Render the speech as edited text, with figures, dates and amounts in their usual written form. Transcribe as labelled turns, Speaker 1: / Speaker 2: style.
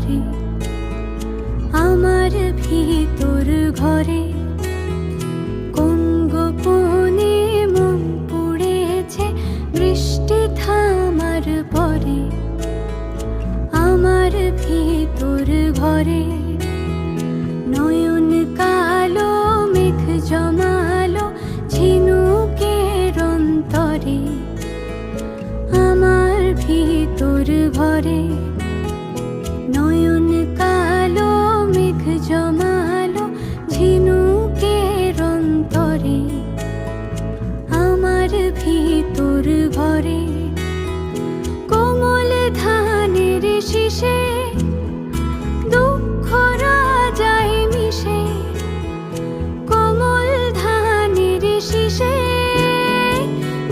Speaker 1: করে আমার ভিতর ঘরে। কোন গোপনে মন পুড়েছে বৃষ্টি থামার পরে আমার ভিতর ঘরে। নয়ন কালো মেঘ জমালো ঝিনুকের অন্তরে আমার ভিতর ঘরে। নয়ন